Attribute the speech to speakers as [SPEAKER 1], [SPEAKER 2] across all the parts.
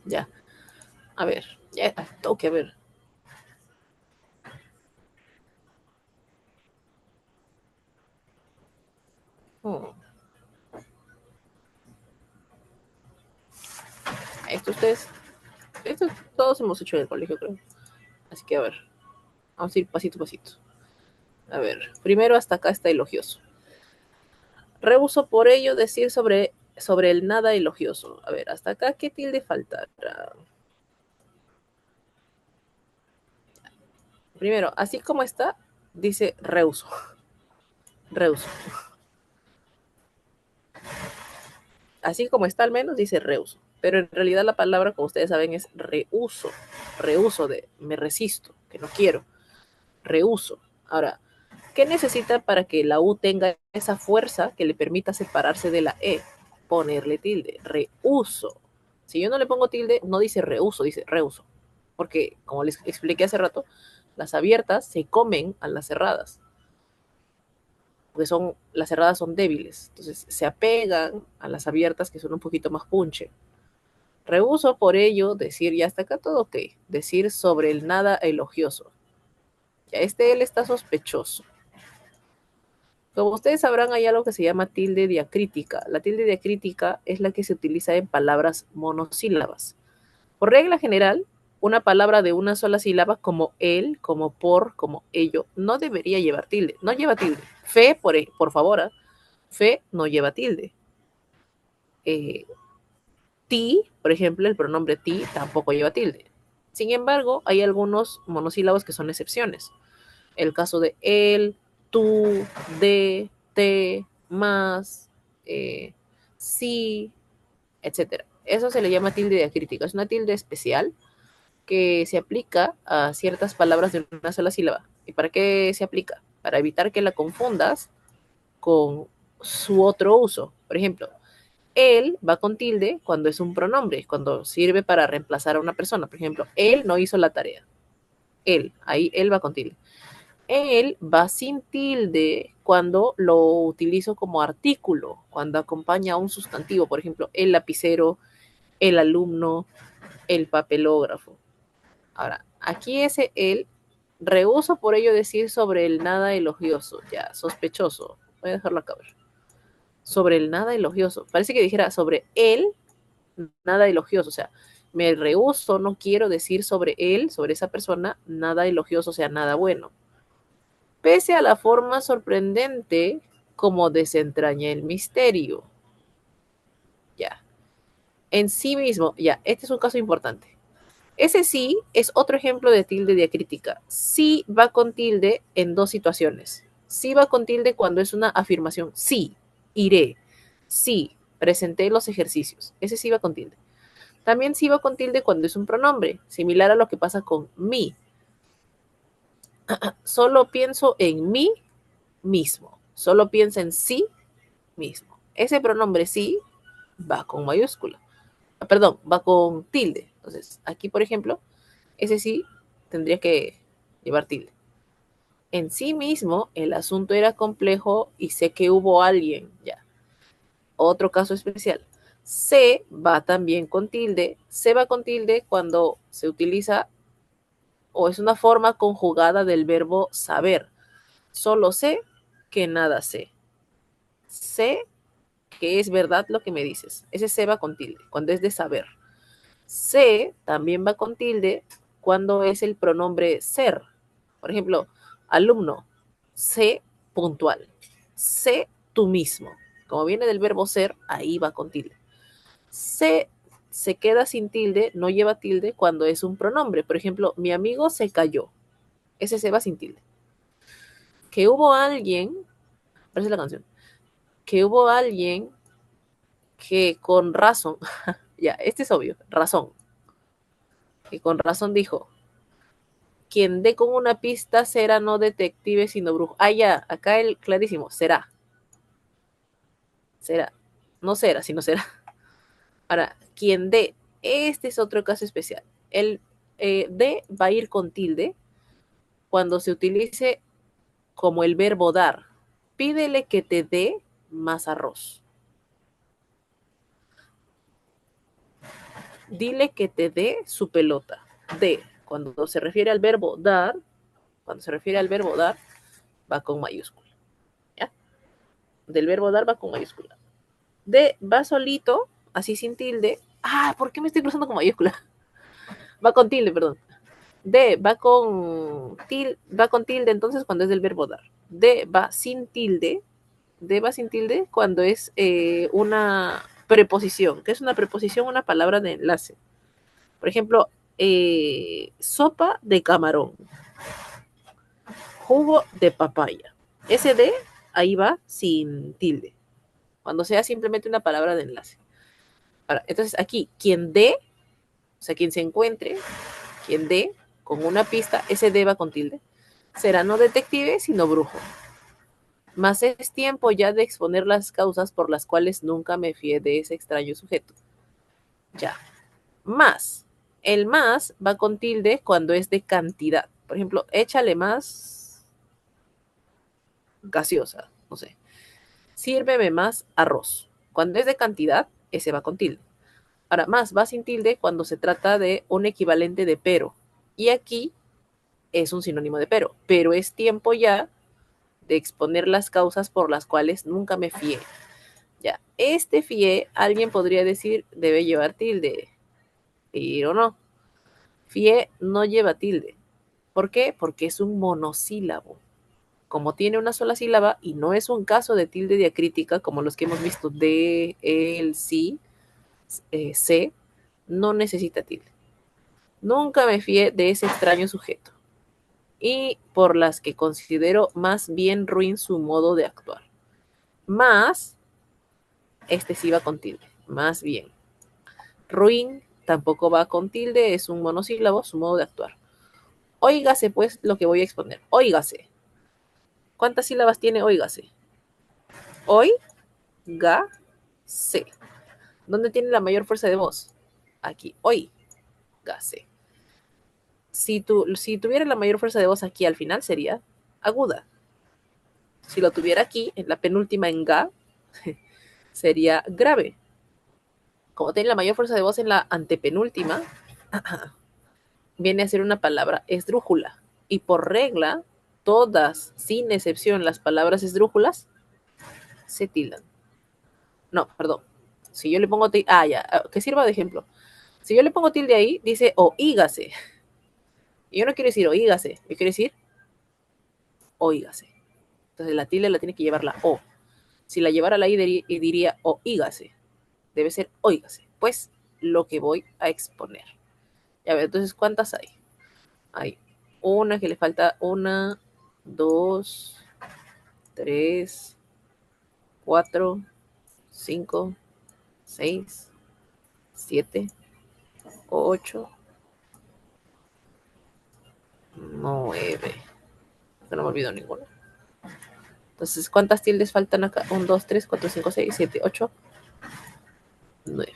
[SPEAKER 1] Ya, a ver, ya, toque, a ver. Hmm, Esto ustedes, esto todos hemos hecho en el colegio, creo. Así que a ver, vamos a ir pasito a pasito. A ver, primero hasta acá está elogioso. Rehuso por ello decir sobre el nada elogioso. A ver, hasta acá, ¿qué tilde faltará? Primero, así como está, dice reuso. Reuso. Así como está al menos, dice reuso. Pero en realidad la palabra, como ustedes saben, es rehuso. Rehuso de me resisto, que no quiero. Rehuso. Ahora, ¿qué necesita para que la U tenga esa fuerza que le permita separarse de la E? Ponerle tilde. Rehuso. Si yo no le pongo tilde, no dice reuso, dice reuso. Porque, como les expliqué hace rato, las abiertas se comen a las cerradas. Porque las cerradas son débiles. Entonces se apegan a las abiertas que son un poquito más punche. Rehuso por ello decir, ya hasta acá todo ok, decir sobre el nada elogioso. Ya él está sospechoso. Como ustedes sabrán, hay algo que se llama tilde diacrítica. La tilde diacrítica es la que se utiliza en palabras monosílabas. Por regla general, una palabra de una sola sílaba, como él, como por, como ello, no debería llevar tilde. No lleva tilde. Fe, por favor, ¿eh? Fe no lleva tilde. Eh, ti, por ejemplo, el pronombre ti tampoco lleva tilde. Sin embargo, hay algunos monosílabos que son excepciones. El caso de él, tú, de, te, más, sí, etcétera. Eso se le llama tilde diacrítica. Es una tilde especial que se aplica a ciertas palabras de una sola sílaba. ¿Y para qué se aplica? Para evitar que la confundas con su otro uso. Por ejemplo, él va con tilde cuando es un pronombre, cuando sirve para reemplazar a una persona. Por ejemplo, él no hizo la tarea. Él, ahí él va con tilde. Él va sin tilde cuando lo utilizo como artículo, cuando acompaña a un sustantivo, por ejemplo, el lapicero, el alumno, el papelógrafo. Ahora, aquí ese él, rehuso por ello decir sobre el nada elogioso, ya, sospechoso. Voy a dejarlo acá ver. Sobre el nada elogioso. Parece que dijera sobre él, nada elogioso, o sea, me rehuso, no quiero decir sobre él, sobre esa persona, nada elogioso, o sea, nada bueno. Pese a la forma sorprendente como desentraña el misterio. Ya. En sí mismo, ya, este es un caso importante. Ese sí es otro ejemplo de tilde diacrítica. Sí va con tilde en dos situaciones. Sí va con tilde cuando es una afirmación. Sí, iré. Sí, presenté los ejercicios. Ese sí va con tilde. También sí va con tilde cuando es un pronombre, similar a lo que pasa con mí. Solo pienso en mí mismo. Solo piensa en sí mismo. Ese pronombre sí va con mayúscula. Perdón, va con tilde. Entonces, aquí, por ejemplo, ese sí tendría que llevar tilde. En sí mismo, el asunto era complejo y sé que hubo alguien, ya. Otro caso especial. Se va también con tilde. Se va con tilde cuando se utiliza o es una forma conjugada del verbo saber. Solo sé que nada sé. Sé que es verdad lo que me dices. Ese se va con tilde, cuando es de saber. Sé también va con tilde cuando es el pronombre ser. Por ejemplo, alumno, sé puntual. Sé tú mismo. Como viene del verbo ser, ahí va con tilde. Sé se queda sin tilde, no lleva tilde cuando es un pronombre. Por ejemplo, mi amigo se cayó. Ese se va sin tilde. Que hubo alguien, parece la canción, que hubo alguien que con razón, ya, este es obvio, razón, que con razón dijo, quien dé con una pista será no detective sino brujo. Ah, ya, acá el clarísimo, será, no será, sino será. Ahora, quien dé, este es otro caso especial. El de va a ir con tilde cuando se utilice como el verbo dar. Pídele que te dé más arroz. Dile que te dé su pelota. De, cuando se refiere al verbo dar, cuando se refiere al verbo dar, va con mayúscula. ¿Ya? Del verbo dar va con mayúscula. De, va solito, así sin tilde. Ah, ¿por qué me estoy cruzando con mayúscula? Va con tilde, perdón. De va con tilde entonces cuando es del verbo dar. De va sin tilde. De va sin tilde cuando es una preposición. ¿Qué es una preposición? Una palabra de enlace. Por ejemplo, sopa de camarón, jugo de papaya. Ese de ahí va sin tilde. Cuando sea simplemente una palabra de enlace. Ahora, entonces aquí, quien dé, o sea, quien se encuentre, quien dé con una pista, ese de va con tilde, será no detective, sino brujo. Mas es tiempo ya de exponer las causas por las cuales nunca me fié de ese extraño sujeto. Ya. Más. El más va con tilde cuando es de cantidad. Por ejemplo, échale más gaseosa, no sé. Sírveme más arroz. Cuando es de cantidad, ese va con tilde. Ahora, más va sin tilde cuando se trata de un equivalente de pero. Y aquí es un sinónimo de pero. Pero es tiempo ya de exponer las causas por las cuales nunca me fié. Ya, este fié, alguien podría decir, debe llevar tilde. Pero no. Fié no lleva tilde. ¿Por qué? Porque es un monosílabo. Como tiene una sola sílaba y no es un caso de tilde diacrítica como los que hemos visto de, el, sí, se, no necesita tilde. Nunca me fié de ese extraño sujeto y por las que considero más bien ruin su modo de actuar. Más, este sí va con tilde, más bien. Ruin tampoco va con tilde, es un monosílabo, su modo de actuar. Óigase pues lo que voy a exponer. Óigase. ¿Cuántas sílabas tiene óigase? Hoy, ga, se. ¿Dónde tiene la mayor fuerza de voz? Aquí, hoy, ga, se. Si tuviera la mayor fuerza de voz aquí al final sería aguda. Si lo tuviera aquí, en la penúltima en ga, sería grave. Como tiene la mayor fuerza de voz en la antepenúltima, viene a ser una palabra esdrújula. Y por regla, todas, sin excepción, las palabras esdrújulas se tildan. No, perdón. Si yo le pongo tilde, ya, que sirva de ejemplo. Si yo le pongo tilde ahí, dice oígase. Y yo no quiero decir oígase, yo quiero decir oígase. Entonces la tilde la tiene que llevar la O. Si la llevara la I diría oígase. Debe ser oígase. Pues lo que voy a exponer. Ya ver, entonces, ¿cuántas hay? Hay una que le falta una, dos, tres, cuatro, cinco, seis, siete, ocho, nueve. No me olvido ninguna. Entonces, ¿cuántas tildes faltan acá? 1, 2, 3, 4, 5, 6, 7, 8, 9.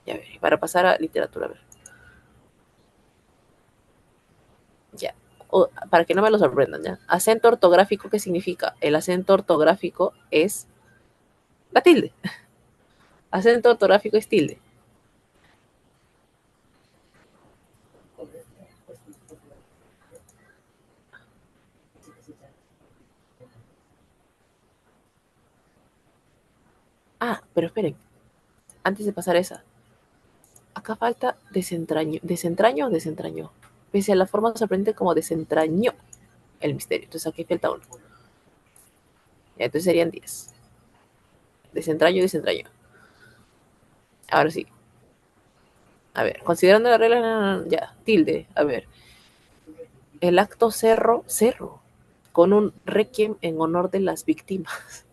[SPEAKER 1] Ya ver, para pasar a literatura, a ver. Ya. Para que no me lo sorprendan, ¿ya? Acento ortográfico, ¿qué significa? El acento ortográfico es la tilde. Acento ortográfico es tilde. Ah, pero esperen, antes de pasar esa, acá falta desentraño. ¿Desentraño o desentrañó? Pese a la forma sorprendente como desentrañó el misterio. Entonces aquí falta uno. Ya, entonces serían 10. Desentraño, desentrañó. Ahora sí. A ver, considerando la regla, ya, tilde. A ver, el acto cerro, cerro, con un requiem en honor de las víctimas.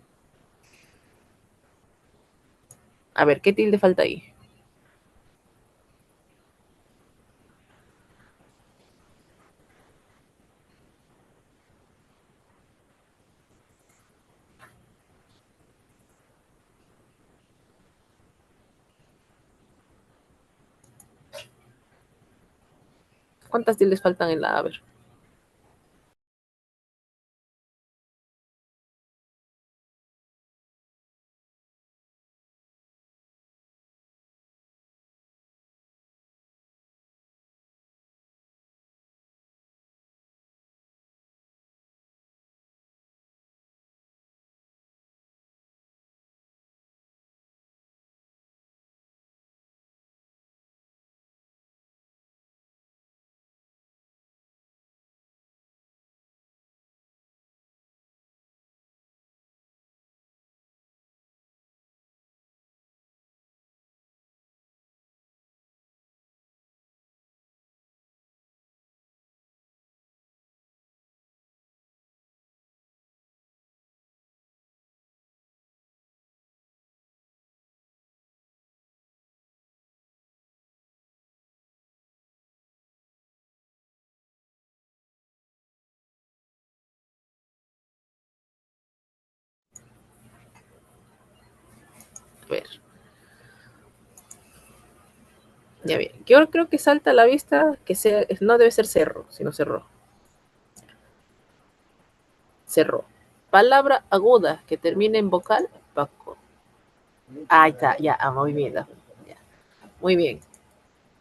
[SPEAKER 1] A ver, ¿qué tilde falta ahí? ¿Cuántas tildes faltan en la A? A ver. ver. Ya bien. Yo creo que salta a la vista que sea, no debe ser cerro, sino cerró. Cerró. Palabra aguda que termine en vocal, Paco. Ahí está, ya, muy bien. Ya. Muy bien.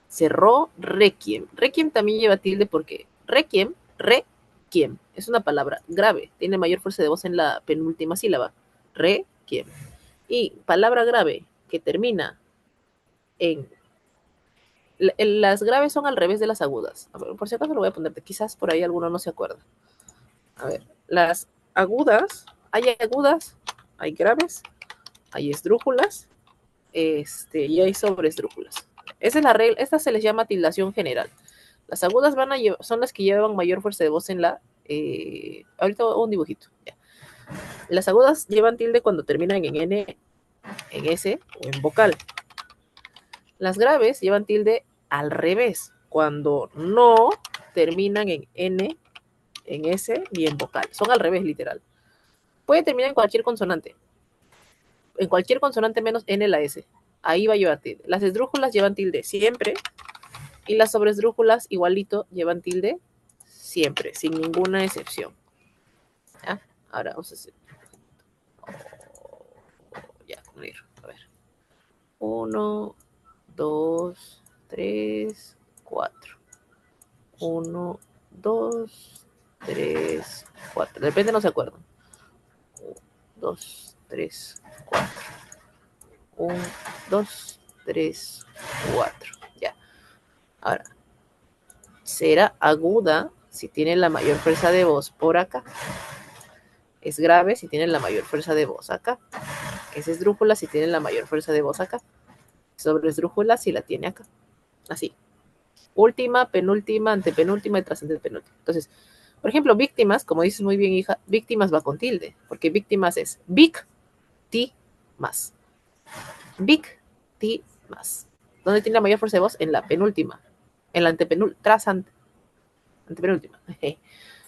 [SPEAKER 1] Cerró requiem. Requiem también lleva tilde porque requiem, es una palabra grave. Tiene mayor fuerza de voz en la penúltima sílaba. Requiem. Y palabra grave que termina en... Las graves son al revés de las agudas. A ver, por si acaso lo voy a poner, quizás por ahí alguno no se acuerda. A ver, las agudas, hay graves, hay esdrújulas, y hay sobresdrújulas. Esa es la regla, esta se les llama tildación general. Las agudas son las que llevan mayor fuerza de voz en la... ahorita un dibujito. Ya. Las agudas llevan tilde cuando terminan en N, en S o en vocal. Las graves llevan tilde al revés, cuando no terminan en N, en S ni en vocal. Son al revés, literal. Puede terminar en cualquier consonante. En cualquier consonante menos N la S. Ahí va a llevar tilde. Las esdrújulas llevan tilde siempre. Y las sobresdrújulas, igualito, llevan tilde siempre, sin ninguna excepción. ¿Ya? Ahora vamos a hacer. Ya, a ver. 1, 2, 3, 4. 1, 2, 3, 4. De repente no se acuerdan. 1, 2, 3, 4. 1, 2, 3, 4. Ya. Ahora, será aguda si tiene la mayor fuerza de voz por acá. Es grave si tiene la mayor fuerza de voz acá. Es esdrújula si tiene la mayor fuerza de voz acá. Sobre esdrújula si la tiene acá. Así. Última, penúltima, antepenúltima y tras antepenúltima. Entonces, por ejemplo, víctimas, como dices muy bien, hija, víctimas va con tilde, porque víctimas es más. Víctimas. ¿Dónde tiene la mayor fuerza de voz? En la penúltima. En la antepenúltima.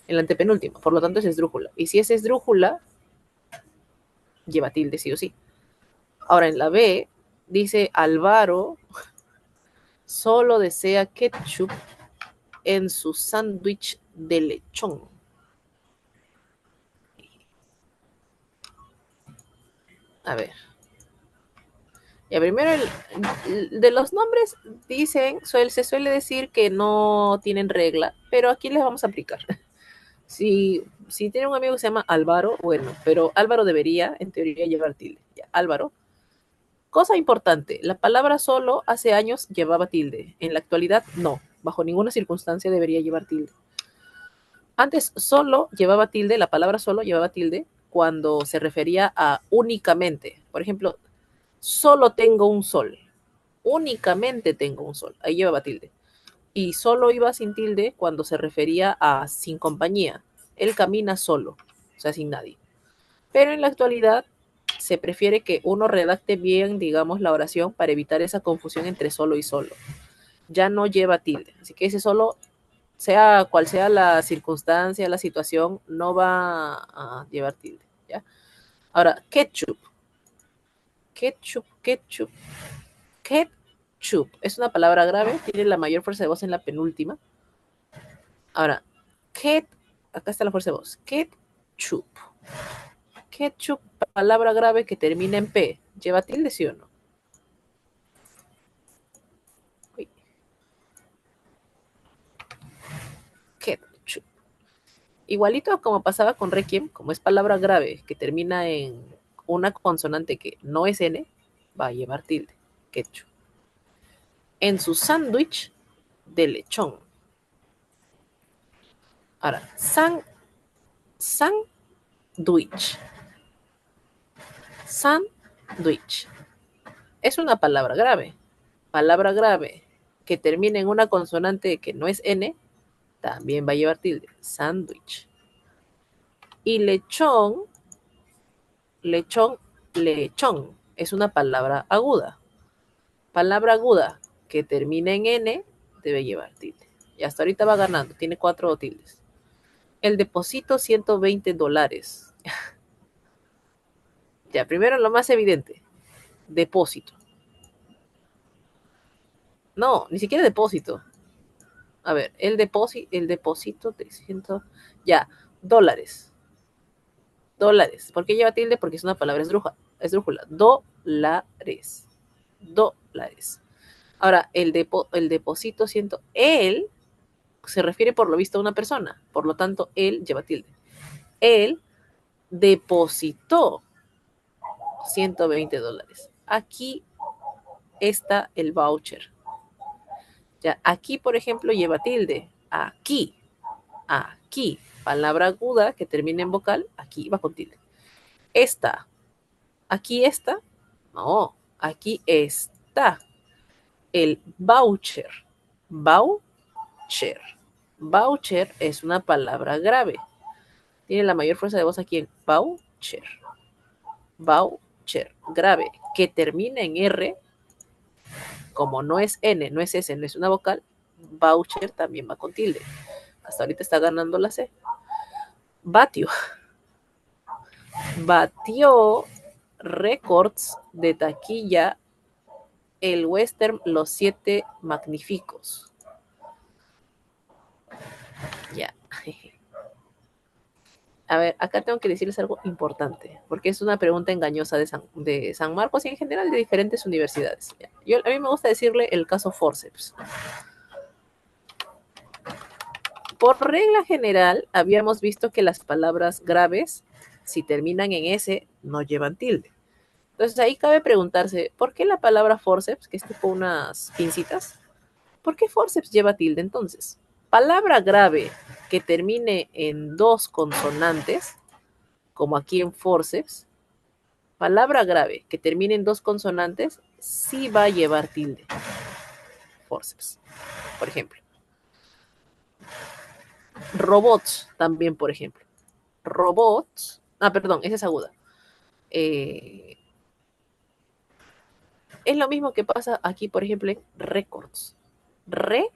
[SPEAKER 1] En la antepenúltima. Por lo tanto, es esdrújula. Y si es esdrújula, lleva tilde sí o sí. Ahora, en la B, dice Álvaro solo desea ketchup en su sándwich de lechón. A ver. Ya, primero, de los nombres dicen, se suele decir que no tienen regla, pero aquí les vamos a aplicar. Si tiene un amigo que se llama Álvaro, bueno, pero Álvaro debería, en teoría, llevar tilde. Ya, Álvaro. Cosa importante, la palabra solo hace años llevaba tilde. En la actualidad, no. Bajo ninguna circunstancia debería llevar tilde. Antes solo llevaba tilde, la palabra solo llevaba tilde cuando se refería a únicamente. Por ejemplo, solo tengo un sol. Únicamente tengo un sol. Ahí llevaba tilde. Y solo iba sin tilde cuando se refería a sin compañía. Él camina solo, o sea, sin nadie. Pero en la actualidad se prefiere que uno redacte bien, digamos, la oración para evitar esa confusión entre solo y solo. Ya no lleva tilde. Así que ese solo, sea cual sea la circunstancia, la situación, no va a llevar tilde. ¿Ya? Ahora, ketchup. Ketchup. Ketchup. Es una palabra grave, tiene la mayor fuerza de voz en la penúltima. Ahora, acá está la fuerza de voz. Ketchup. Ketchup, palabra grave que termina en P. ¿Lleva tilde, sí o no? Uy. Ketchup. Igualito como pasaba con requiem, como es palabra grave que termina en una consonante que no es N, va a llevar tilde. Ketchup. En su sándwich de lechón. Ahora, sándwich. Sándwich. Es una palabra grave. Palabra grave que termina en una consonante que no es N, también va a llevar tilde. Sándwich. Y lechón, es una palabra aguda. Palabra aguda que termina en N debe llevar tilde. Y hasta ahorita va ganando, tiene 4 tildes. El depósito $120. Ya, primero lo más evidente. Depósito. No, ni siquiera depósito. A ver, el depósito de 100, ya, dólares. Dólares. ¿Por qué lleva tilde? Porque es una palabra esdrújula. Dólares. Dólares. Ahora, el depósito, siento, él se refiere por lo visto a una persona. Por lo tanto, él lleva tilde. Él depositó $120. Aquí está el voucher. Ya, aquí, por ejemplo, lleva tilde. Aquí. Palabra aguda que termina en vocal, aquí va con tilde. Esta. Aquí está. No, aquí está el voucher. Voucher. Voucher es una palabra grave. Tiene la mayor fuerza de voz aquí en voucher. Voucher. Grave. Que termina en R. Como no es N, no es S, no es una vocal, voucher también va con tilde. Hasta ahorita está ganando la C. Batió. Batió récords de taquilla el western Los Siete Magníficos. Ya. A ver, acá tengo que decirles algo importante, porque es una pregunta engañosa de San Marcos y en general de diferentes universidades. A mí me gusta decirle el caso forceps. Por regla general, habíamos visto que las palabras graves, si terminan en S, no llevan tilde. Entonces ahí cabe preguntarse, ¿por qué la palabra forceps, que es tipo unas pincitas, por qué forceps lleva tilde entonces? Palabra grave que termine en dos consonantes, como aquí en forceps, palabra grave que termine en dos consonantes, sí va a llevar tilde. Forceps, por ejemplo. Robots también, por ejemplo. Robots, perdón, esa es aguda. Es lo mismo que pasa aquí, por ejemplo, en records. Records.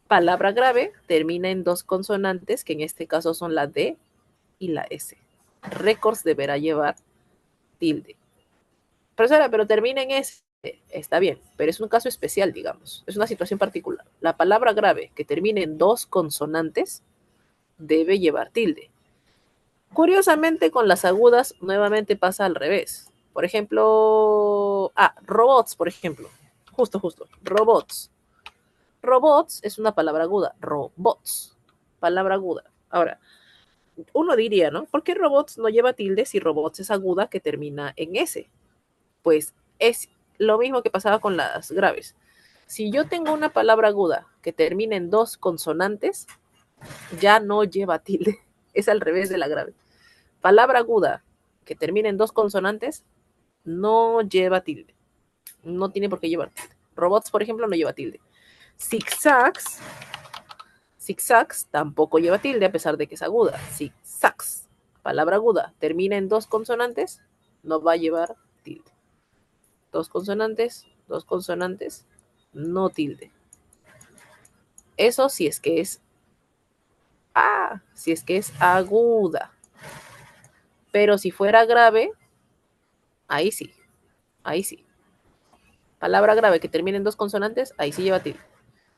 [SPEAKER 1] Palabra grave termina en dos consonantes, que en este caso son la D y la S. Records deberá llevar tilde. Profesora, pero termina en S. Está bien, pero es un caso especial, digamos. Es una situación particular. La palabra grave que termine en dos consonantes debe llevar tilde. Curiosamente, con las agudas nuevamente pasa al revés. Por ejemplo, robots, por ejemplo. Justo. Robots. Robots es una palabra aguda. Robots. Palabra aguda. Ahora, uno diría, ¿no? ¿Por qué robots no lleva tilde si robots es aguda que termina en S? Pues es lo mismo que pasaba con las graves. Si yo tengo una palabra aguda que termina en dos consonantes, ya no lleva tilde. Es al revés de la grave. Palabra aguda que termina en dos consonantes no lleva tilde. No tiene por qué llevar tilde. Robots, por ejemplo, no lleva tilde. Zigzags tampoco lleva tilde a pesar de que es aguda. Zigzags, palabra aguda, termina en dos consonantes, no va a llevar tilde. Dos consonantes, no tilde. Eso si es que es aguda. Pero si fuera grave, ahí sí. Palabra grave que termine en dos consonantes, ahí sí lleva tilde.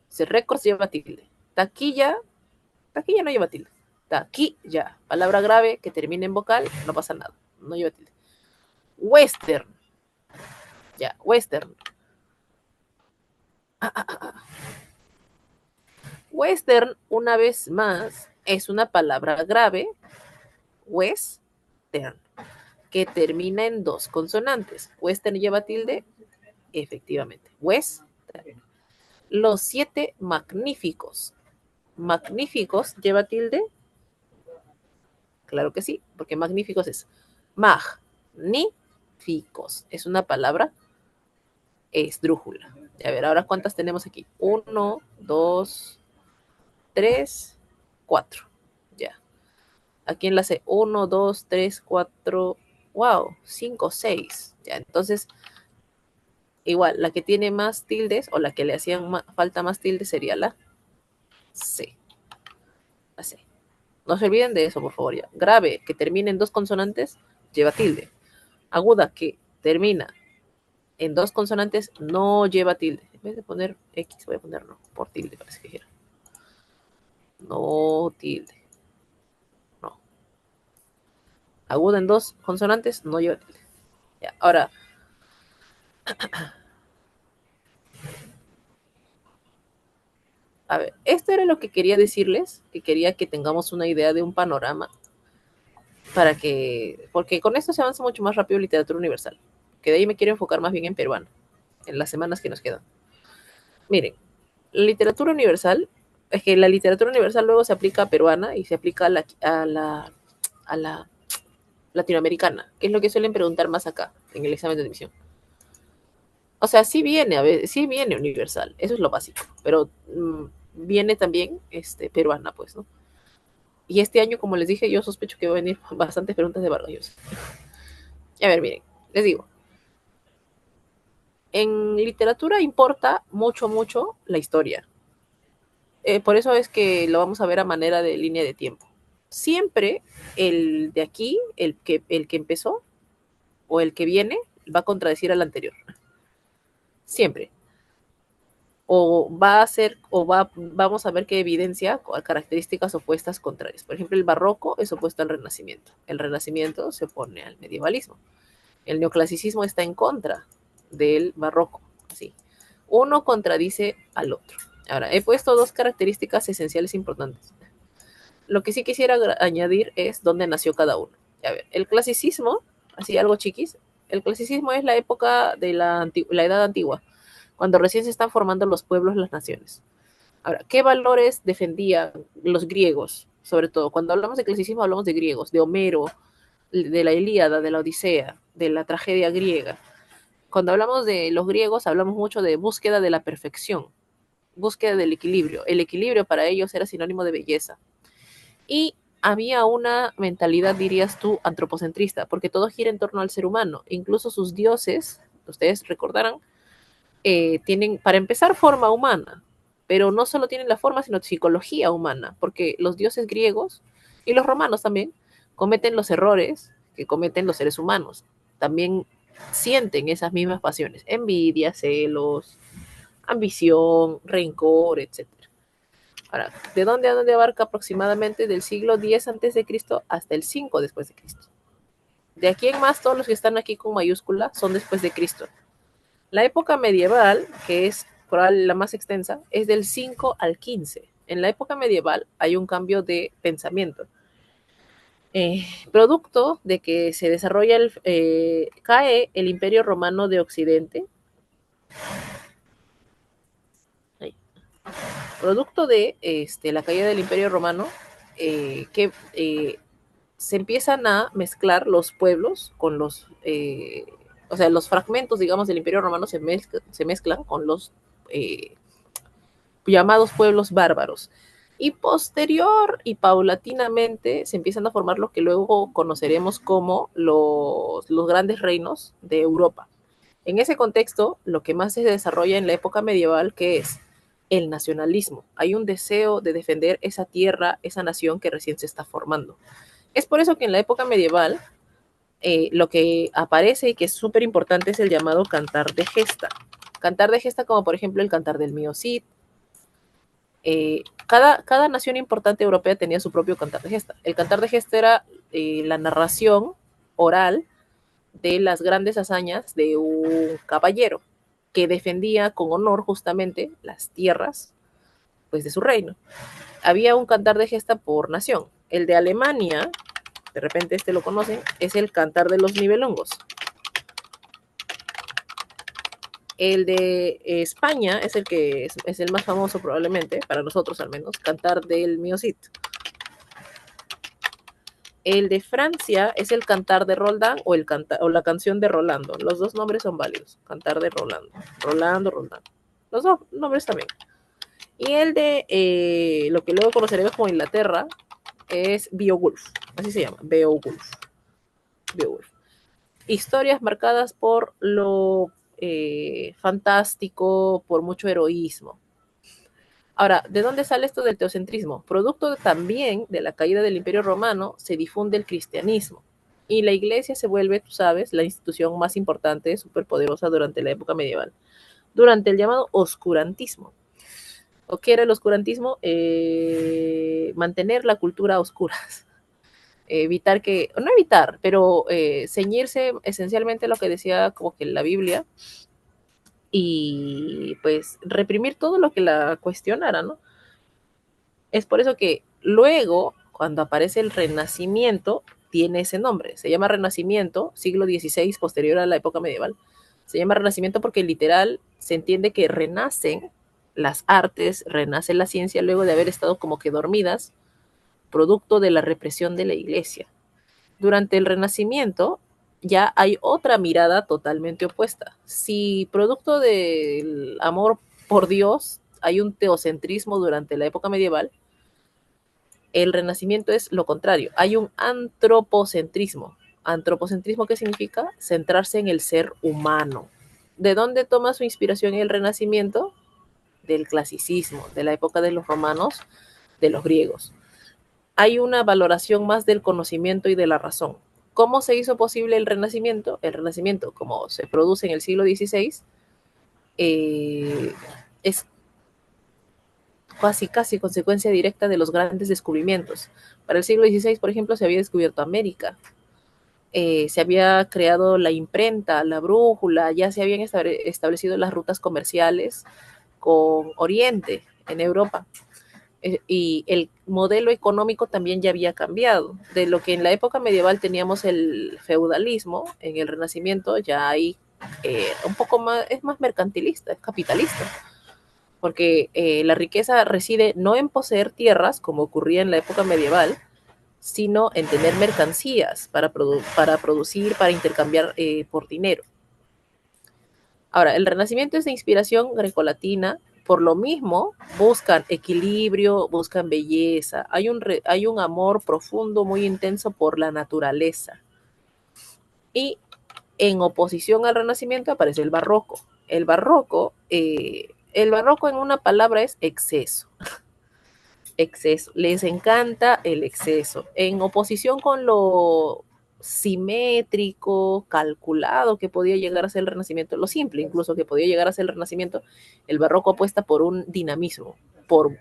[SPEAKER 1] Si récords lleva tilde. Taquilla no lleva tilde. Taquilla, palabra grave que termine en vocal, no pasa nada. No lleva tilde. Western. Ya, western. Western, una vez más, es una palabra grave. Western. Que termina en dos consonantes. Western lleva tilde, efectivamente. Western. Los Siete Magníficos. Magníficos lleva tilde. Claro que sí, porque magníficos es magníficos. Es una palabra esdrújula. A ver, ahora ¿cuántas tenemos aquí? 1, 2, 3, 4. Ya. Aquí enlace 1, 2, 3, 4. Wow, 5, 6. Ya, entonces, igual, la que tiene más tildes o la que le hacían falta más tildes sería la C. La C. No se olviden de eso, por favor. Ya. Grave, que termine en dos consonantes, lleva tilde. aguda que termina en dos consonantes no lleva tilde. En vez de poner X, voy a poner no, por tilde, parece que quiero. No tilde. No. Aguda en dos consonantes no lleva tilde. Ya, ahora, a ver, esto era lo que quería decirles, que quería que tengamos una idea de un panorama para que, porque con esto se avanza mucho más rápido literatura universal, que de ahí me quiero enfocar más bien en peruano, en las semanas que nos quedan. Miren, la literatura universal, es que la literatura universal luego se aplica a peruana y se aplica a la latinoamericana, que es lo que suelen preguntar más acá, en el examen de admisión. O sea, sí viene, a ver, sí viene universal, eso es lo básico, pero viene también peruana, pues, ¿no? Y este año, como les dije, yo sospecho que va a venir bastantes preguntas de Vargas Llosa. A ver, miren, les digo, en literatura importa mucho, mucho la historia. Por eso es que lo vamos a ver a manera de línea de tiempo. Siempre el de aquí, el que empezó o el que viene, va a contradecir al anterior. Siempre. O va a ser, vamos a ver qué evidencia características opuestas contrarias. Por ejemplo, el barroco es opuesto al renacimiento. El renacimiento se opone al medievalismo. El neoclasicismo está en contra del barroco. Así. Uno contradice al otro. Ahora, he puesto dos características esenciales importantes. Lo que sí quisiera añadir es dónde nació cada uno. A ver, el clasicismo, así algo chiquis, el clasicismo es la época de la edad antigua, cuando recién se están formando los pueblos, las naciones. Ahora, ¿qué valores defendían los griegos? Sobre todo, cuando hablamos de clasicismo hablamos de griegos, de Homero, de la Ilíada, de la Odisea, de la tragedia griega. Cuando hablamos de los griegos hablamos mucho de búsqueda de la perfección, búsqueda del equilibrio. El equilibrio para ellos era sinónimo de belleza. Y había una mentalidad, dirías tú, antropocentrista, porque todo gira en torno al ser humano. Incluso sus dioses, ustedes recordarán, tienen, para empezar, forma humana, pero no solo tienen la forma, sino psicología humana, porque los dioses griegos y los romanos también cometen los errores que cometen los seres humanos. También sienten esas mismas pasiones, envidia, celos, ambición, rencor, etcétera. Ahora, ¿de dónde a dónde abarca aproximadamente del siglo X antes de Cristo hasta el 5 después de Cristo? De aquí en más, todos los que están aquí con mayúscula son después de Cristo. La época medieval, que es la más extensa, es del 5 al 15. En la época medieval hay un cambio de pensamiento. Producto de que se desarrolla cae el Imperio Romano de Occidente. Ay. Producto de la caída del Imperio Romano, que se empiezan a mezclar los pueblos con o sea, los fragmentos, digamos, del Imperio Romano se mezclan con los llamados pueblos bárbaros. Y posterior y paulatinamente se empiezan a formar lo que luego conoceremos como los grandes reinos de Europa. En ese contexto, lo que más se desarrolla en la época medieval, que es el nacionalismo. Hay un deseo de defender esa tierra, esa nación que recién se está formando. Es por eso que en la época medieval lo que aparece y que es súper importante es el llamado cantar de gesta. Cantar de gesta como por ejemplo el cantar del Mío Cid. Cada nación importante europea tenía su propio cantar de gesta. El cantar de gesta era la narración oral de las grandes hazañas de un caballero que defendía con honor justamente las tierras pues, de su reino. Había un cantar de gesta por nación. El de Alemania, de repente lo conocen, es el cantar de los nivelungos. El de España es el que es el más famoso probablemente, para nosotros al menos, cantar del Mío Cid. El de Francia es el cantar de Roldán o la canción de Rolando. Los dos nombres son válidos. Cantar de Rolando. Rolando, Roldán. Los dos nombres también. Y el de lo que luego conoceremos como Inglaterra es Beowulf. Así se llama, Beowulf. Beowulf. Historias marcadas por lo fantástico, por mucho heroísmo. Ahora, ¿de dónde sale esto del teocentrismo? Producto también de la caída del Imperio Romano se difunde el cristianismo. Y la iglesia se vuelve, tú sabes, la institución más importante, superpoderosa durante la época medieval, durante el llamado oscurantismo. ¿O qué era el oscurantismo? Mantener la cultura a oscuras. Evitar que, no evitar, pero ceñirse esencialmente a lo que decía como que la Biblia y pues reprimir todo lo que la cuestionara, ¿no? Es por eso que luego, cuando aparece el Renacimiento, tiene ese nombre. Se llama Renacimiento, siglo XVI, posterior a la época medieval. Se llama Renacimiento porque literal se entiende que renacen las artes, renace la ciencia luego de haber estado como que dormidas, producto de la represión de la iglesia. Durante el Renacimiento ya hay otra mirada totalmente opuesta. Si producto del amor por Dios hay un teocentrismo durante la época medieval, el Renacimiento es lo contrario. Hay un antropocentrismo. ¿Antropocentrismo qué significa? Centrarse en el ser humano. ¿De dónde toma su inspiración el Renacimiento? Del clasicismo, de la época de los romanos, de los griegos. Hay una valoración más del conocimiento y de la razón. ¿Cómo se hizo posible el Renacimiento? El Renacimiento, como se produce en el siglo XVI, es casi consecuencia directa de los grandes descubrimientos. Para el siglo XVI, por ejemplo, se había descubierto América, se había creado la imprenta, la brújula, ya se habían establecido las rutas comerciales con Oriente en Europa. Y el modelo económico también ya había cambiado. De lo que en la época medieval teníamos el feudalismo, en el Renacimiento ya hay un poco más, es más mercantilista, es capitalista, porque la riqueza reside no en poseer tierras, como ocurría en la época medieval, sino en tener mercancías para producir, para intercambiar por dinero. Ahora, el Renacimiento es de inspiración grecolatina, por lo mismo buscan equilibrio, buscan belleza, hay un amor profundo, muy intenso por la naturaleza. Y en oposición al Renacimiento aparece el Barroco. El barroco en una palabra es exceso. Exceso. Les encanta el exceso. En oposición con lo simétrico, calculado que podía llegar a ser el Renacimiento, lo simple incluso que podía llegar a ser el Renacimiento, el barroco apuesta por un dinamismo, por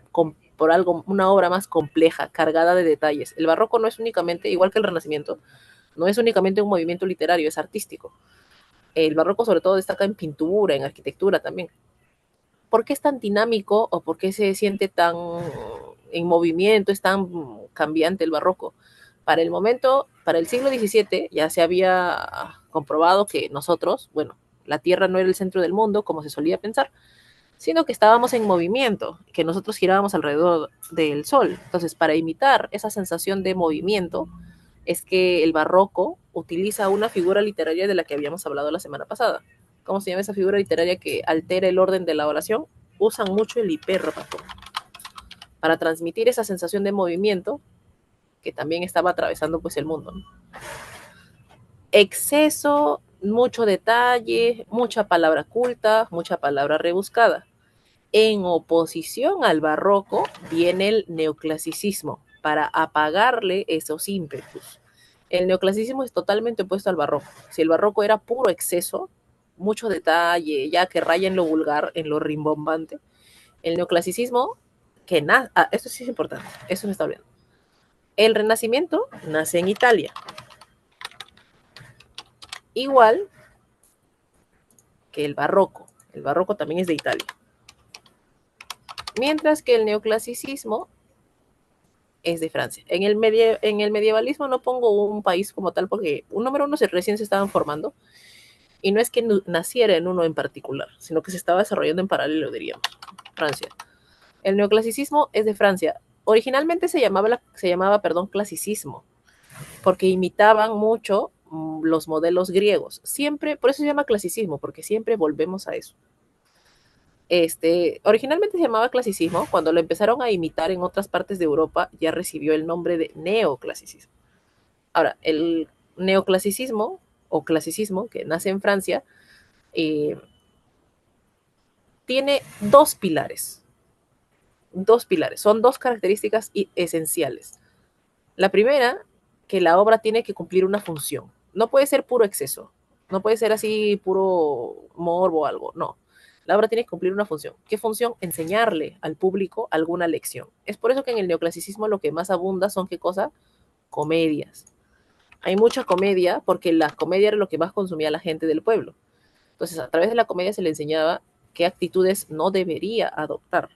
[SPEAKER 1] algo, una obra más compleja, cargada de detalles. El barroco no es únicamente, igual que el Renacimiento, no es únicamente un movimiento literario, es artístico. El barroco sobre todo destaca en pintura, en arquitectura también. ¿Por qué es tan dinámico o por qué se siente tan en movimiento, es tan cambiante el barroco? Para el momento, para el siglo XVII, ya se había comprobado que nosotros, bueno, la Tierra no era el centro del mundo, como se solía pensar, sino que estábamos en movimiento, que nosotros girábamos alrededor del Sol. Entonces, para imitar esa sensación de movimiento, es que el barroco utiliza una figura literaria de la que habíamos hablado la semana pasada. ¿Cómo se llama esa figura literaria que altera el orden de la oración? Usan mucho el hipérbato para transmitir esa sensación de movimiento que también estaba atravesando pues el mundo, ¿no? Exceso, mucho detalle, mucha palabra culta, mucha palabra rebuscada. En oposición al barroco viene el neoclasicismo para apagarle esos ímpetus. El neoclasicismo es totalmente opuesto al barroco. Si el barroco era puro exceso, mucho detalle, ya que raya en lo vulgar, en lo rimbombante, el neoclasicismo, esto sí es importante, eso me está olvidando. El Renacimiento nace en Italia, igual que el barroco. El barroco también es de Italia. Mientras que el neoclasicismo es de Francia. En el medievalismo no pongo un país como tal porque, número uno, recién se estaban formando y no es que naciera en uno en particular, sino que se estaba desarrollando en paralelo, diríamos. Francia. El neoclasicismo es de Francia. Originalmente se llamaba, clasicismo, porque imitaban mucho los modelos griegos. Siempre, por eso se llama clasicismo, porque siempre volvemos a eso. Originalmente se llamaba clasicismo, cuando lo empezaron a imitar en otras partes de Europa ya recibió el nombre de neoclasicismo. Ahora, el neoclasicismo o clasicismo que nace en Francia tiene dos pilares, son dos características esenciales. La primera que la obra tiene que cumplir una función. No puede ser puro exceso, no puede ser así puro morbo o algo, no. La obra tiene que cumplir una función. ¿Qué función? Enseñarle al público alguna lección. Es por eso que en el neoclasicismo lo que más abunda son, ¿qué cosa? Comedias. Hay mucha comedia porque la comedia era lo que más consumía la gente del pueblo. Entonces, a través de la comedia se le enseñaba qué actitudes no debería adoptar.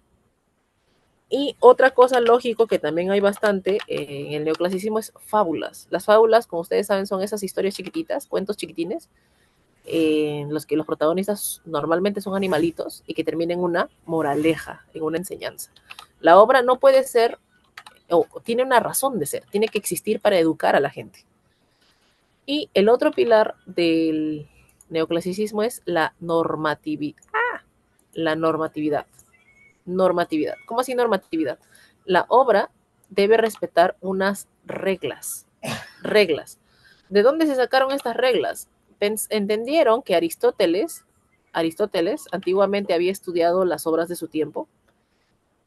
[SPEAKER 1] Y otra cosa lógico que también hay bastante en el neoclasicismo es fábulas. Las fábulas, como ustedes saben, son esas historias chiquititas, cuentos chiquitines, en los que los protagonistas normalmente son animalitos y que terminan en una moraleja, en una enseñanza. La obra no puede ser, o tiene una razón de ser, tiene que existir para educar a la gente. Y el otro pilar del neoclasicismo es la normatividad. La normatividad. Normatividad. ¿Cómo así normatividad? La obra debe respetar unas reglas. Reglas. ¿De dónde se sacaron estas reglas? Entendieron que Aristóteles antiguamente había estudiado las obras de su tiempo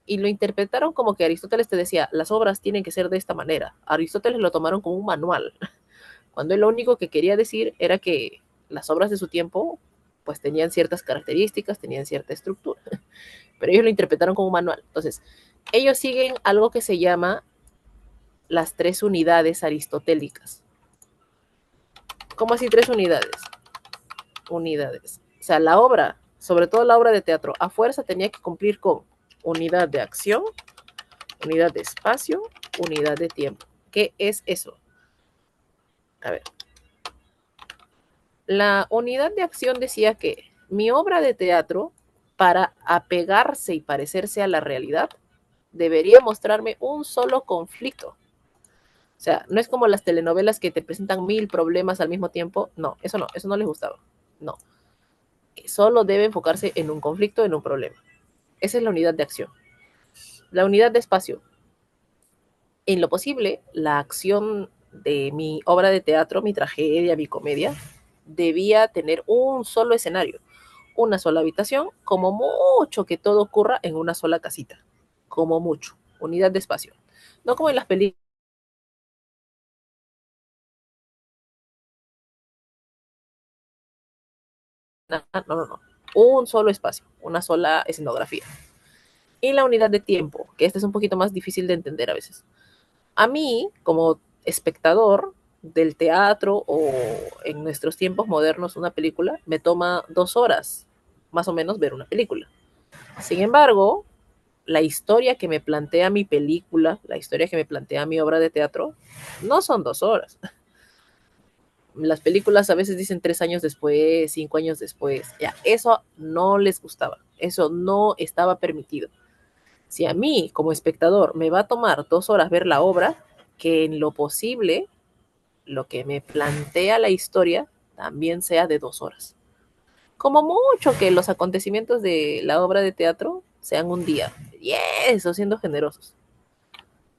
[SPEAKER 1] y lo interpretaron como que Aristóteles te decía, las obras tienen que ser de esta manera. Aristóteles lo tomaron como un manual, cuando él lo único que quería decir era que las obras de su tiempo pues tenían ciertas características, tenían cierta estructura, pero ellos lo interpretaron como un manual. Entonces, ellos siguen algo que se llama las tres unidades aristotélicas. ¿Cómo así tres unidades? Unidades. O sea, la obra, sobre todo la obra de teatro, a fuerza tenía que cumplir con unidad de acción, unidad de espacio, unidad de tiempo. ¿Qué es eso? A ver. La unidad de acción decía que mi obra de teatro, para apegarse y parecerse a la realidad, debería mostrarme un solo conflicto. O sea, no es como las telenovelas que te presentan 1000 problemas al mismo tiempo. No, eso no les gustaba. No, solo debe enfocarse en un conflicto, en un problema. Esa es la unidad de acción. La unidad de espacio. En lo posible, la acción de mi obra de teatro, mi tragedia, mi comedia, debía tener un solo escenario, una sola habitación, como mucho que todo ocurra en una sola casita, como mucho, unidad de espacio. No como en las películas. No, no, no. Un solo espacio, una sola escenografía. Y la unidad de tiempo, que este es un poquito más difícil de entender a veces. A mí, como espectador del teatro o en nuestros tiempos modernos una película, me toma 2 horas más o menos ver una película. Sin embargo, la historia que me plantea mi película, la historia que me plantea mi obra de teatro, no son 2 horas. Las películas a veces dicen 3 años después, 5 años después. Ya, eso no les gustaba. Eso no estaba permitido. Si a mí, como espectador, me va a tomar 2 horas ver la obra, que en lo posible, lo que me plantea la historia también sea de 2 horas. Como mucho que los acontecimientos de la obra de teatro sean un día. Y eso, siendo generosos.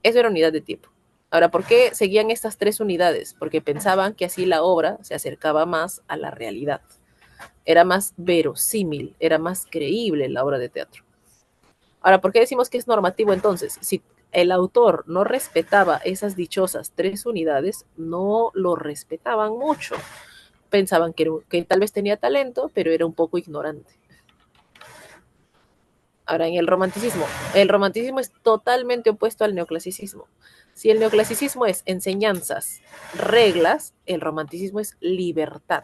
[SPEAKER 1] Eso era unidad de tiempo. Ahora, ¿por qué seguían estas tres unidades? Porque pensaban que así la obra se acercaba más a la realidad. Era más verosímil, era más creíble la obra de teatro. Ahora, ¿por qué decimos que es normativo entonces? Si el autor no respetaba esas dichosas tres unidades, no lo respetaban mucho. Pensaban que tal vez tenía talento, pero era un poco ignorante. Ahora, en el romanticismo es totalmente opuesto al neoclasicismo. Si el neoclasicismo es enseñanzas, reglas, el romanticismo es libertad.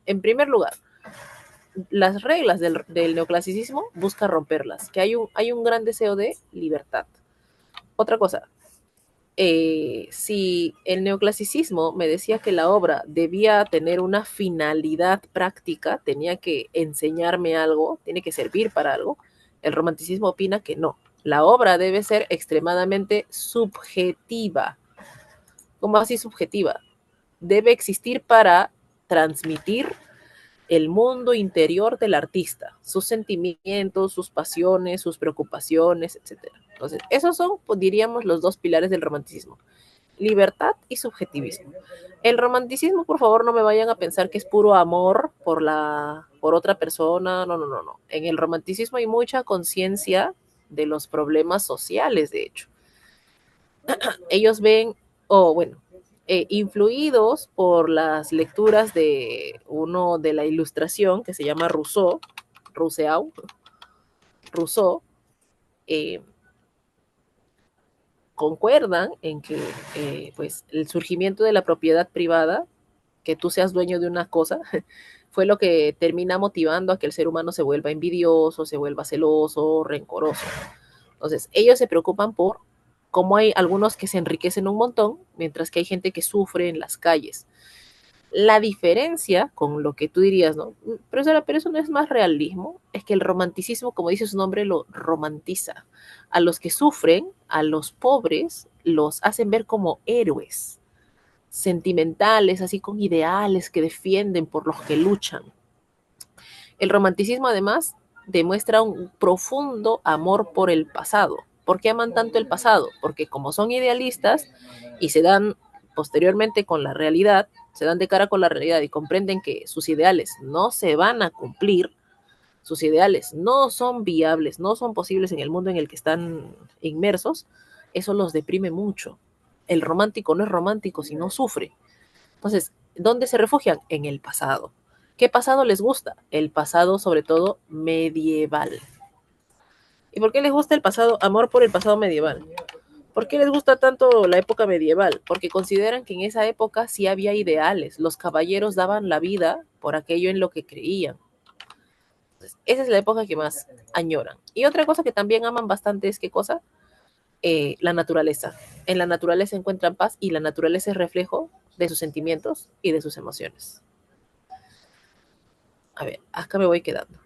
[SPEAKER 1] En primer lugar, las reglas del neoclasicismo busca romperlas, que hay un gran deseo de libertad. Otra cosa, si el neoclasicismo me decía que la obra debía tener una finalidad práctica, tenía que enseñarme algo, tiene que servir para algo, el romanticismo opina que no. La obra debe ser extremadamente subjetiva. ¿Cómo así subjetiva? Debe existir para transmitir el mundo interior del artista, sus sentimientos, sus pasiones, sus preocupaciones, etcétera. Entonces, esos son, pues, diríamos, los dos pilares del romanticismo: libertad y subjetivismo. El romanticismo, por favor, no me vayan a pensar que es puro amor por otra persona. No, no, no, no. En el romanticismo hay mucha conciencia de los problemas sociales, de hecho. Ellos ven, o bueno, influidos por las lecturas de uno de la Ilustración que se llama Rousseau, eh, concuerdan en que pues el surgimiento de la propiedad privada, que tú seas dueño de una cosa, fue lo que termina motivando a que el ser humano se vuelva envidioso, se vuelva celoso, rencoroso. Entonces, ellos se preocupan por cómo hay algunos que se enriquecen un montón, mientras que hay gente que sufre en las calles. La diferencia con lo que tú dirías, ¿no? Pero eso no es más realismo, es que el romanticismo, como dice su nombre, lo romantiza. A los que sufren, a los pobres, los hacen ver como héroes, sentimentales, así con ideales que defienden, por los que luchan. El romanticismo además demuestra un profundo amor por el pasado. ¿Por qué aman tanto el pasado? Porque como son idealistas y se dan posteriormente con la realidad, se dan de cara con la realidad y comprenden que sus ideales no se van a cumplir, sus ideales no son viables, no son posibles en el mundo en el que están inmersos, eso los deprime mucho. El romántico no es romántico si no sufre. Entonces, ¿dónde se refugian? En el pasado. ¿Qué pasado les gusta? El pasado, sobre todo, medieval. ¿Y por qué les gusta el pasado? Amor por el pasado medieval. ¿Por qué les gusta tanto la época medieval? Porque consideran que en esa época sí había ideales. Los caballeros daban la vida por aquello en lo que creían. Entonces, esa es la época que más añoran. Y otra cosa que también aman bastante es, ¿qué cosa? La naturaleza. En la naturaleza encuentran paz y la naturaleza es reflejo de sus sentimientos y de sus emociones. A ver, acá me voy quedando.